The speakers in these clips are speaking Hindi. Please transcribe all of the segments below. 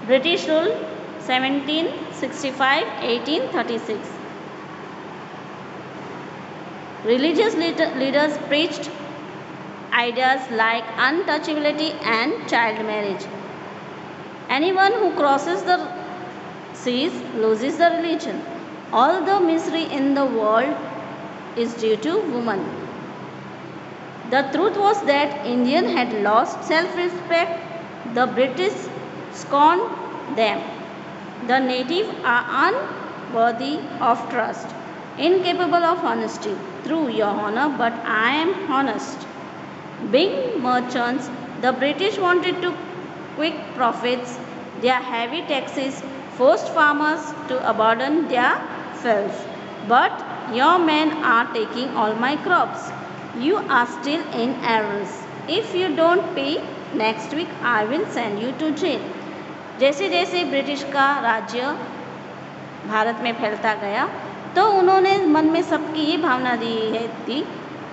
British rule 1765-1836. Religious leaders preached ideas like untouchability and child marriage. Anyone who crosses the seas loses the religion. All the misery in the world is due to woman. The truth was that Indian had lost self-respect. The British scorned them. The native are unworthy of trust, incapable of honesty. True, your honor, but I am honest. Being merchants, the British wanted to quick profits. Their heavy taxes forced farmers to abandon their fields. But your men are taking all my crops. You are still in errors. If you don't pay, next week I will send you to jail. जैसे जैसे ब्रिटिश का राज्य भारत में फैलता गया तो उन्होंने मन में सबकी ये भावना दी थी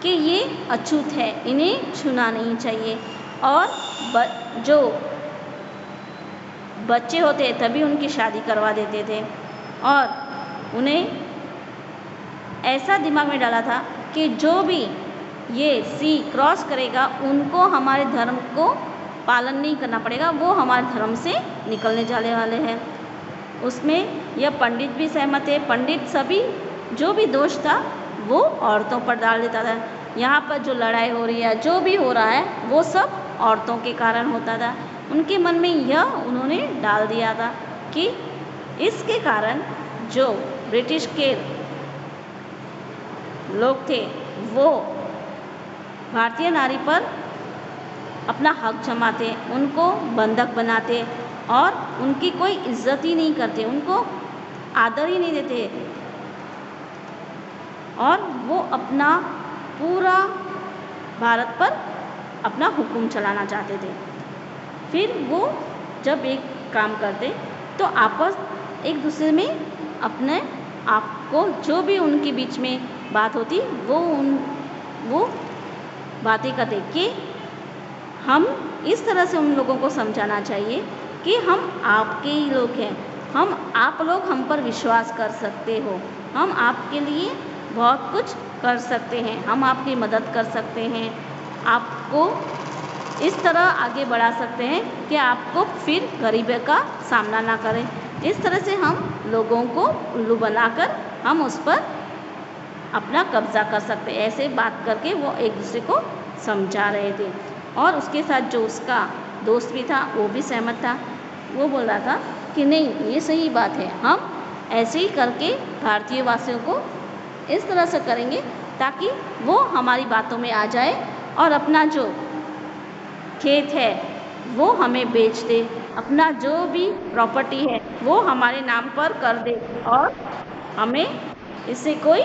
कि ये अछूत है, इन्हें छूना नहीं चाहिए। और जो बच्चे होते तभी उनकी शादी करवा देते थे और उन्हें ऐसा दिमाग में डाला था कि जो भी ये सी क्रॉस करेगा उनको हमारे धर्म को पालन नहीं करना पड़ेगा, वो हमारे धर्म से निकलने जाने वाले हैं। उसमें यह पंडित भी सहमत है। पंडित सभी जो भी दोष था वो औरतों पर डाल देता था। यहाँ पर जो लड़ाई हो रही है, जो भी हो रहा है, वो सब औरतों के कारण होता था। उनके मन में यह उन्होंने डाल दिया था कि इसके कारण जो ब्रिटिश के लोग थे वो भारतीय नारी पर अपना हक जमाते, उनको बंधक बनाते और उनकी कोई इज्जत ही नहीं करते, उनको आदर ही नहीं देते और वो अपना पूरा भारत पर अपना हुक्म चलाना चाहते थे। फिर वो जब एक काम करते तो आपस एक दूसरे में अपने आप को जो भी उनके बीच में बात होती वो बातें करते कि हम इस तरह से उन लोगों को समझाना चाहिए कि हम आपके ही लोग हैं, आप लोग हम पर विश्वास कर सकते हो, हम आपके लिए बहुत कुछ कर सकते हैं, हम आपकी मदद कर सकते हैं, आपको इस तरह आगे बढ़ा सकते हैं कि आपको फिर गरीबी का सामना ना करें। इस तरह से हम लोगों को उल्लू बनाकर हम उस पर अपना कब्जा कर सकते। ऐसे बात करके वो एक दूसरे को समझा रहे थे और उसके साथ जो उसका दोस्त भी था वो भी सहमत था। वो बोल रहा था कि नहीं, ये सही बात है, हम ऐसे ही करके भारतीय वासियों को इस तरह से करेंगे ताकि वो हमारी बातों में आ जाए और अपना जो खेत है वो हमें बेच दे, अपना जो भी प्रॉपर्टी है वो हमारे नाम पर कर दे और हमें इससे कोई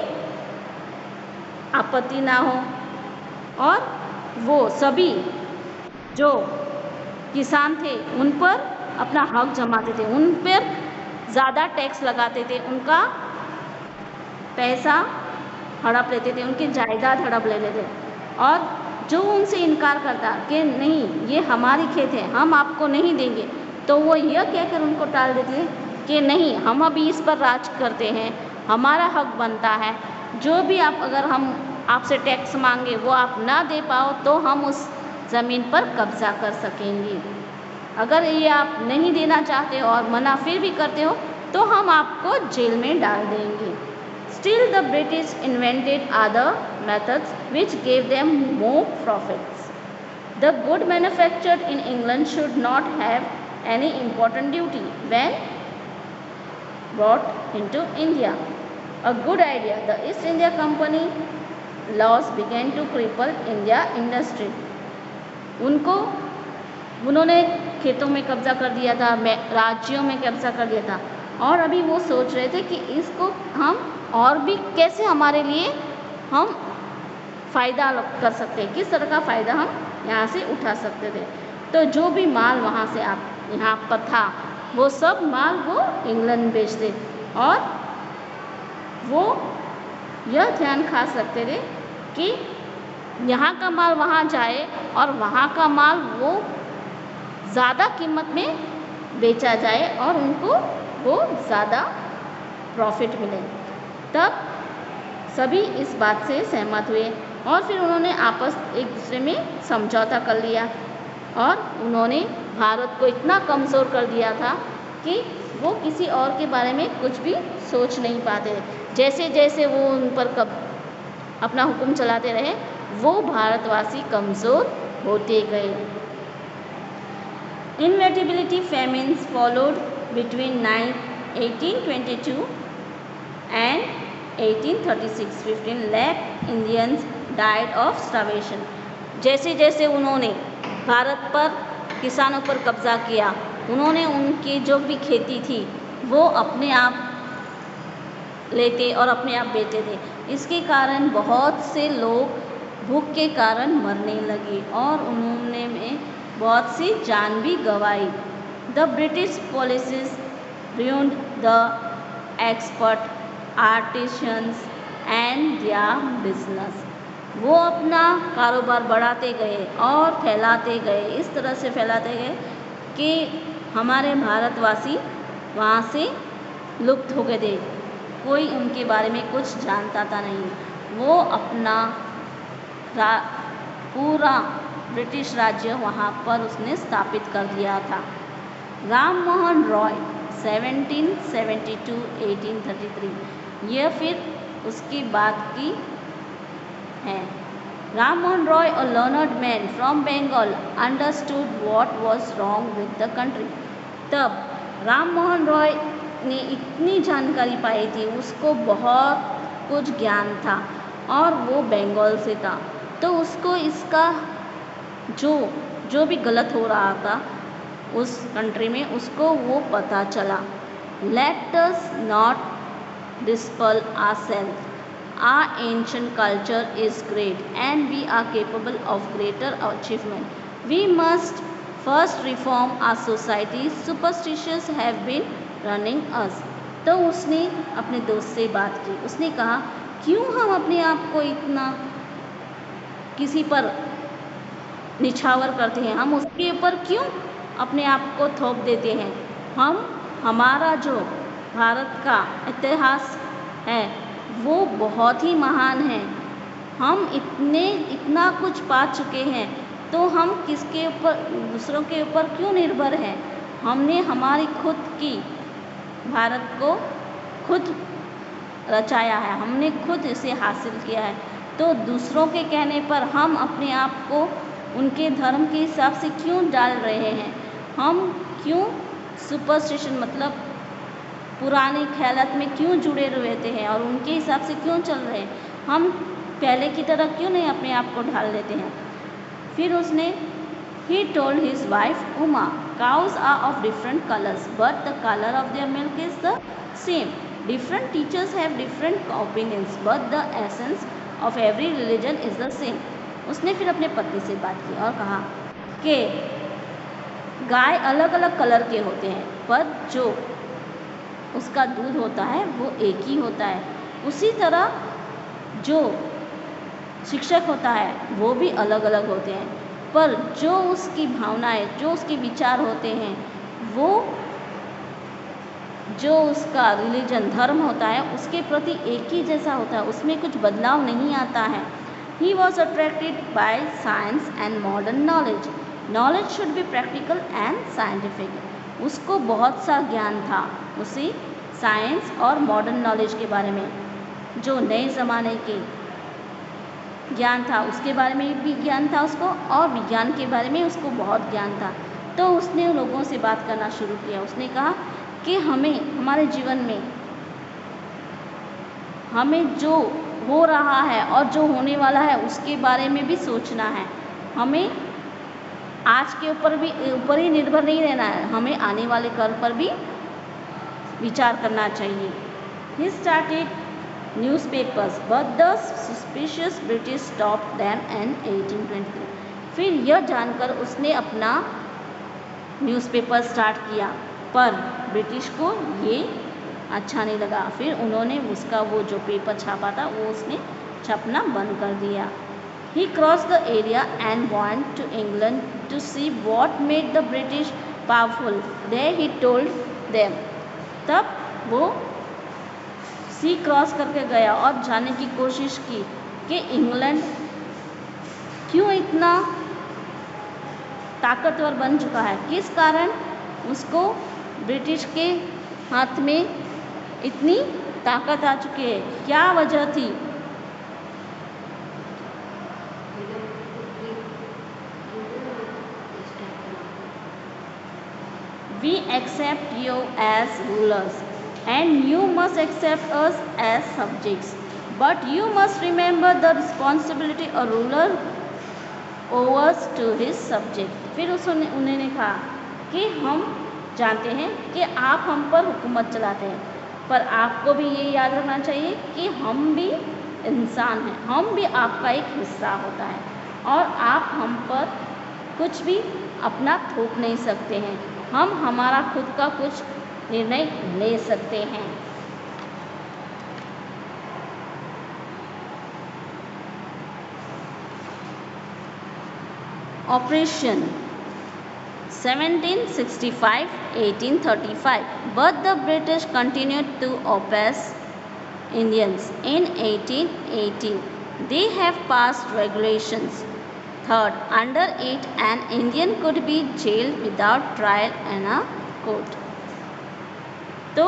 आपत्ति ना हो। और वो सभी जो किसान थे उन पर अपना हक जमाते थे, उन पर ज़्यादा टैक्स लगाते थे, उनका पैसा हड़प लेते थे, उनकी जायदाद हड़प लेते थे और जो उनसे इनकार करता कि नहीं ये हमारी खेत है, हम आपको नहीं देंगे, तो वो यह कहकर उनको टाल देते थे कि नहीं, हम अभी इस पर राज करते हैं, हमारा हक बनता है, जो भी आप अगर हम आपसे टैक्स मांगे वो आप ना दे पाओ तो हम उस ज़मीन पर कब्जा कर सकेंगे। अगर ये आप नहीं देना चाहते और मना फिर भी करते हो तो हम आपको जेल में डाल देंगे। Still the British invented other methods which gave them more profits. The good manufactured in England should not have any important duty when brought into India. A good idea. The East India Company laws began to cripple India industry. उन्होंने खेतों में कब्जा कर दिया था, राज्यों में कब्जा कर दिया था और अभी वो सोच रहे थे कि इसको हम और भी कैसे हमारे लिए हम फ़ायदा कर सकते हैं, किस तरह का फ़ायदा हम यहाँ से उठा सकते थे। तो जो भी माल वहाँ से यहाँ पर था वो सब माल वो इंग्लैंड बेचते और वो यह ध्यान खा सकते थे कि यहाँ का माल वहाँ जाए और वहाँ का माल वो ज़्यादा कीमत में बेचा जाए और उनको वो ज़्यादा प्रॉफिट मिले। तब सभी इस बात से सहमत हुए और फिर उन्होंने आपस एक दूसरे में समझौता कर लिया और उन्होंने भारत को इतना कमज़ोर कर दिया था कि वो किसी और के बारे में कुछ भी सोच नहीं पाते। जैसे जैसे वो उन पर अपना हुक्म चलाते रहे, वो भारतवासी कमज़ोर होते गए। Inevitability famines followed between 1822 and 1836. 15 lakh Indians died of starvation. जैसे जैसे उन्होंने भारत पर किसानों पर कब्जा किया, उन्होंने उनकी जो भी खेती थी वो अपने आप लेते और अपने आप बेचते थे। इसके कारण बहुत से लोग भूख के कारण मरने लगे और उन्होंने में बहुत सी जान भी गंवाई। The British policies ruined the expert artisans and their business. वो अपना कारोबार बढ़ाते गए और फैलाते गए, इस तरह से फैलाते गए कि हमारे भारतवासी वहाँ से लुप्त हो गए थे, कोई उनके बारे में कुछ जानता था नहीं। वो अपना पूरा ब्रिटिश राज्य वहाँ पर उसने स्थापित कर दिया था। राम मोहन रॉय 1772-1833, यह फिर उसकी बात की है। Ram Mohan Roy, a learned man from Bengal, understood what was wrong with the country. तब राम मोहन रॉय ने इतनी जानकारी पाई थी, उसको बहुत कुछ ज्ञान था और वो बंगाल से था, तो उसको इसका जो भी गलत हो रहा था उस कंट्री में, उसको वो पता चला। Let us not dispel ourselves. Our ancient culture is great and we are capable of greater achievement. We must first reform our society. Superstitions have been running us. तो उसने अपने दोस्त से बात की, उसने कहा क्यों हम अपने आप को इतना किसी पर निछावर करते हैं, हम उसके ऊपर क्यों अपने आप को थोप देते हैं। हमारा जो भारत का इतिहास है वो बहुत ही महान है, हम इतना कुछ पा चुके हैं, तो हम किसके ऊपर, दूसरों के ऊपर क्यों निर्भर हैं। हमने हमारी खुद की भारत को खुद रचाया है, हमने खुद इसे हासिल किया है, तो दूसरों के कहने पर हम अपने आप को उनके धर्म के हिसाब से क्यों डाल रहे हैं। हम क्यों सुपरस्टिशन मतलब पुराने ख्यालात में क्यों जुड़े रहते हैं और उनके हिसाब से क्यों चल रहे हैं। हम पहले की तरह क्यों नहीं अपने आप को ढाल लेते हैं। फिर उसने He told his wife Uma, cows are of different colors, but the color of their milk is the same. Different teachers have different opinions, but the essence of every religion is the same. उसने फिर अपने पत्नी से बात की और कहा कि गाय अलग अलग कलर के होते हैं, पर जो उसका दूध होता है वो एक ही होता है। उसी तरह जो शिक्षक होता है वो भी अलग अलग होते हैं, पर जो उसकी भावनाएं, जो उसके विचार होते हैं, वो जो उसका रिलीजन धर्म होता है उसके प्रति एक ही जैसा होता है, उसमें कुछ बदलाव नहीं आता है। He was attracted by science and modern knowledge. Knowledge should be practical and scientific. उसको बहुत सा ज्ञान था, उसे साइंस और मॉडर्न नॉलेज के बारे में, जो नए ज़माने के ज्ञान था उसके बारे में भी ज्ञान था उसको, और विज्ञान के बारे में उसको बहुत ज्ञान था। तो उसने लोगों से बात करना शुरू किया। उसने कहा कि हमें हमारे जीवन में हमें जो हो रहा है और जो होने वाला है उसके बारे में भी सोचना है। हमें आज के ऊपर ही निर्भर नहीं रहना है, हमें आने वाले कल पर भी विचार करना चाहिए। He started newspapers, but the suspicious British stopped them in 1823. फिर यह जानकर उसने अपना न्यूज़पेपर स्टार्ट किया, पर ब्रिटिश को ये अच्छा नहीं लगा। फिर उन्होंने उसका वो जो पेपर छापा था वो उसने छापना बंद कर दिया। He crossed the area and went to England to see what made the British powerful, there he told them. तब वो सी क्रॉस करके गया और जानने की कोशिश की कि इंग्लैंड क्यों इतना ताकतवर बन चुका है, किस कारण उसको ब्रिटिश के हाथ में इतनी ताकत आ चुकी है, क्या वजह थी। We accept you as rulers and you must accept us as subjects, but you must remember the responsibility a ruler owes to his subject। फिर उन्होंने कहा कि हम जानते हैं कि आप हम पर हुकूमत चलाते हैं, पर आपको भी ये याद रखना चाहिए कि हम भी इंसान हैं, हम भी आपका एक हिस्सा होता है और आप हम पर कुछ भी अपना थोप नहीं सकते हैं, हम हमारा खुद का कुछ निर्णय ले सकते हैं। Operation 1765-1835, but the British continued to oppress Indians in 1818. They have passed regulations. Third, under it an Indian could be jailed without trial in a court। तो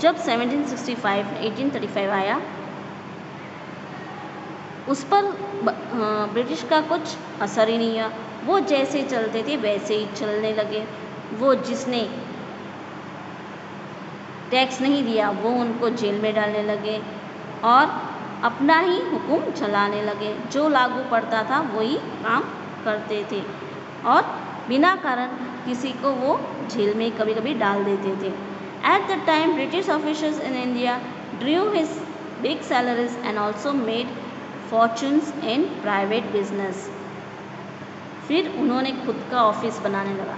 जब 1835 आया, उस पर ब्रिटिश का कुछ असर ही नहीं हुआ, वो जैसे चलते थे वैसे ही चलने लगे। वो जिसने टैक्स नहीं दिया वो उनको जेल में डालने लगे और अपना ही हुक्म चलाने लगे, जो लागू पड़ता था वही काम करते थे और बिना कारण किसी को वो जेल में कभी कभी डाल देते थे। At the time British officers in India Drew his big salaries and also made fortunes in private business. फिर उन्होंने खुद का ऑफिस बनाने लगा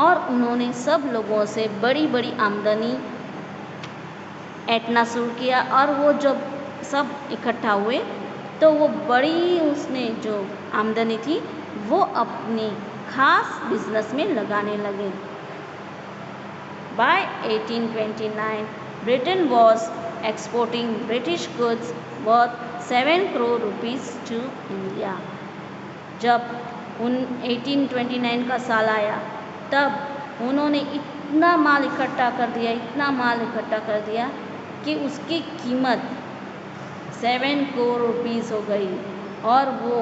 और उन्होंने सब लोगों से बड़ी बड़ी आमदनी ऐंठना शुरू किया और वो जब सब इकट्ठा हुए तो वो बड़ी उसने जो आमदनी थी वो अपनी खास बिजनेस में लगाने लगे। By 1829 Britain was exporting British goods worth 7 crore rupees to India. जब 1829 का साल आया तब उन्होंने इतना माल इकट्ठा कर दिया कि उसकी कीमत 7 करोड़ रुपीज़ हो गई और वो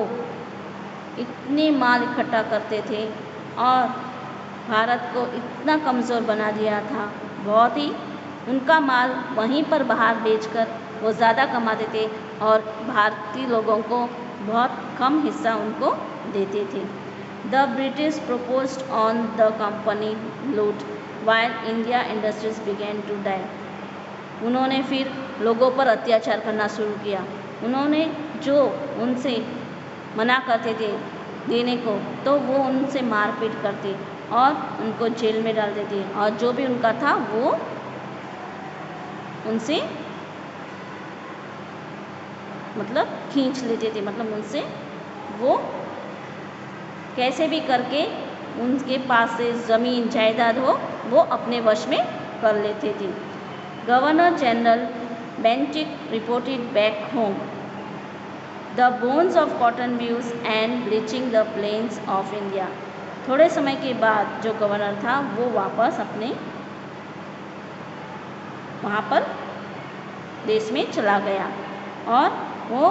इतने माल इकट्ठा करते थे और भारत को इतना कमज़ोर बना दिया था, बहुत ही उनका माल वहीं पर बाहर बेचकर वो ज़्यादा कमाते थे और भारतीय लोगों को बहुत कम हिस्सा उनको देते थे। The British proposed on the company loot while India industries began to die। उन्होंने फिर लोगों पर अत्याचार करना शुरू किया। उन्होंने जो उनसे मना करते थे देने को तो वो उनसे मारपीट करते और उनको जेल में डाल देते और जो भी उनका था वो उनसे मतलब खींच लेते थे, मतलब उनसे वो कैसे भी करके उनके पास से ज़मीन जायदाद हो वो अपने वश में कर लेते थे। Governor general Bentinck reported back home the bones of cotton weavers and bleaching the plains of India. थोड़े समय के बाद जो गवर्नर था वो वापस अपने वहाँ पर देश में चला गया और वो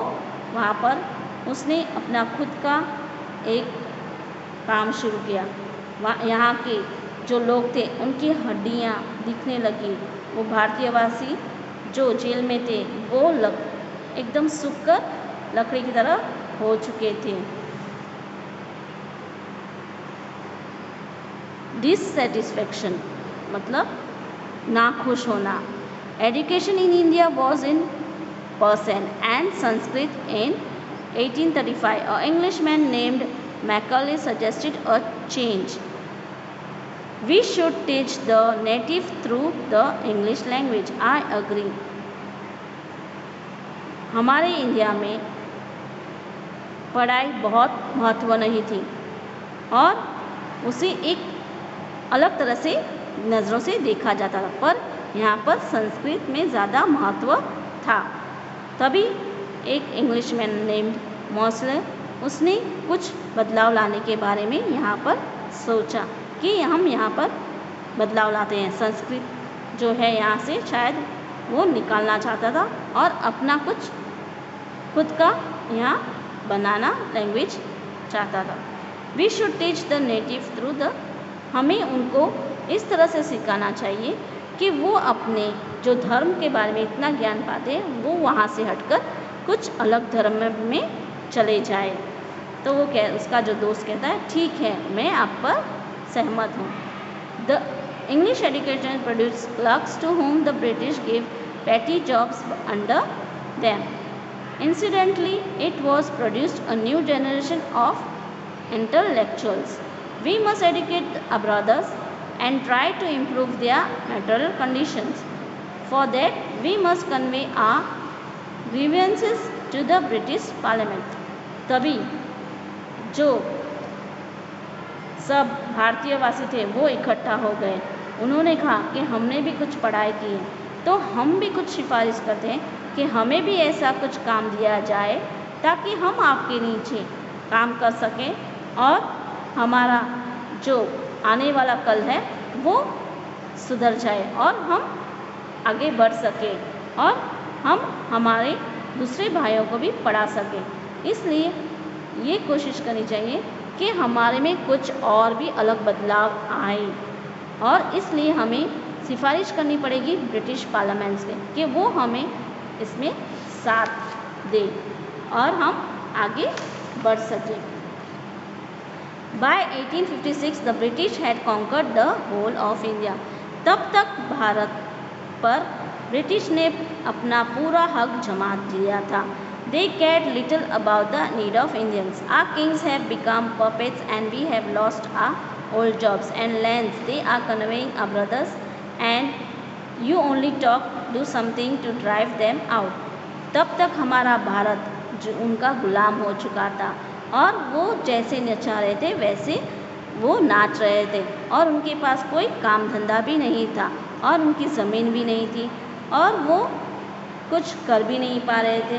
वहाँ पर उसने अपना खुद का एक काम शुरू किया। यहाँ के जो लोग थे उनकी हड्डियाँ दिखने लगी, वो भारतीयवासी जो जेल में थे वो एकदम सूख कर लकड़ी की तरह हो चुके थे। डिससेटिस्फैक्शन मतलब नाखुश होना। Education in India was in Persian and Sanskrit in 1835. An Englishman named Macaulay suggested a change. We should teach the native through the English language. I agree. हमारे इंडिया में पढ़ाई बहुत महत्व नहीं थी और उसे एक अलग तरह से नज़रों से देखा जाता था, पर यहाँ पर संस्कृत में ज़्यादा महत्व था। तभी एक इंग्लिशमैन नेम्ड मॉसले उसने कुछ बदलाव लाने के बारे में यहाँ पर सोचा कि हम यहाँ पर बदलाव लाते हैं। संस्कृत जो है यहाँ से शायद वो निकालना चाहता था और अपना कुछ खुद का यहाँ बनाना लैंग्वेज चाहता था। We should teach the native through the, हमें उनको इस तरह से सिखाना चाहिए कि वो अपने जो धर्म के बारे में इतना ज्ञान पाते हैं वो वहाँ से हटकर कुछ अलग धर्म में चले जाए। तो वो उसका जो दोस्त कहता है ठीक है, मैं आप पर सहमत हूँ। The English education produce clerks to whom the British gave petty jobs under them. Incidentally, it was produced a new generation of intellectuals. We must educate our brothers and try to improve their material conditions. For that, we must convey our grievances to the British Parliament. तभी जो सब भारतीयवासी थे वो इकट्ठा हो गए। उन्होंने कहा कि हमने भी कुछ पढ़ाई की है, तो हम भी कुछ सिफारिश करते हैं कि हमें भी ऐसा कुछ काम दिया जाए ताकि हम आपके नीचे काम कर सकें और हमारा जो आने वाला कल है वो सुधर जाए और हम आगे बढ़ सकें और हम हमारे दूसरे भाइयों को भी पढ़ा सकें। इसलिए ये कोशिश करनी चाहिए कि हमारे में कुछ और भी अलग बदलाव आए और इसलिए हमें सिफारिश करनी पड़ेगी ब्रिटिश पार्लियामेंट से कि वो हमें इसमें साथ दे और हम आगे बढ़ सकें। By 1856 the British had conquered the whole of India. तब तक भारत पर ब्रिटिश ने अपना पूरा हक जमा लिया था। They cared little about the need of Indians. Our kings have become puppets and we have lost our old jobs and lands. They are conveying our brothers and you only talk, do something to drive them out. तब तक हमारा भारत जो उनका गुलाम हो चुका था और वो जैसे नचा रहे थे वैसे वो नाच रहे थे और उनके पास कोई काम धंधा भी नहीं था और उनकी ज़मीन भी नहीं थी और वो कुछ कर भी नहीं पा रहे थे।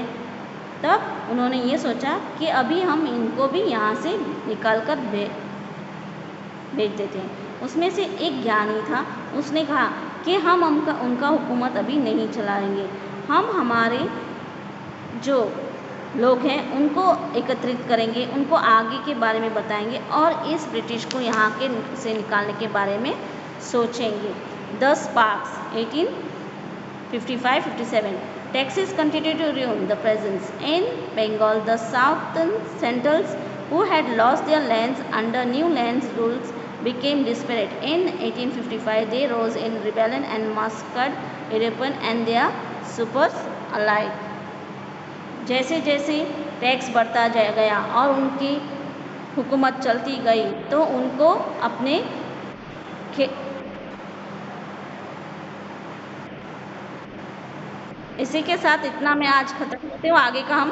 तब उन्होंने ये सोचा कि अभी हम इनको भी यहाँ से निकाल कर भेज देते हैं। उसमें से एक ज्ञानी था, उसने कहा कि हम उनका हुकूमत अभी नहीं चलाएंगे, हम हमारे जो लोग हैं उनको एकत्रित करेंगे, उनको आगे के बारे में बताएंगे और इस ब्रिटिश को यहाँ के से निकालने के बारे में सोचेंगे। 10 Sparks 1855-57 Taxes continued to ruin the peasants in Bengal. The southern centrals who had lost their lands under new lands rules became desperate. In 1855 they rose in rebellion and massacred Europeans and their supers alike. जैसे जैसे टैक्स बढ़ता गया और उनकी हुकूमत चलती गई तो उनको अपने इसी के साथ इतना मैं आज खत्म करती हूँ। आगे का हम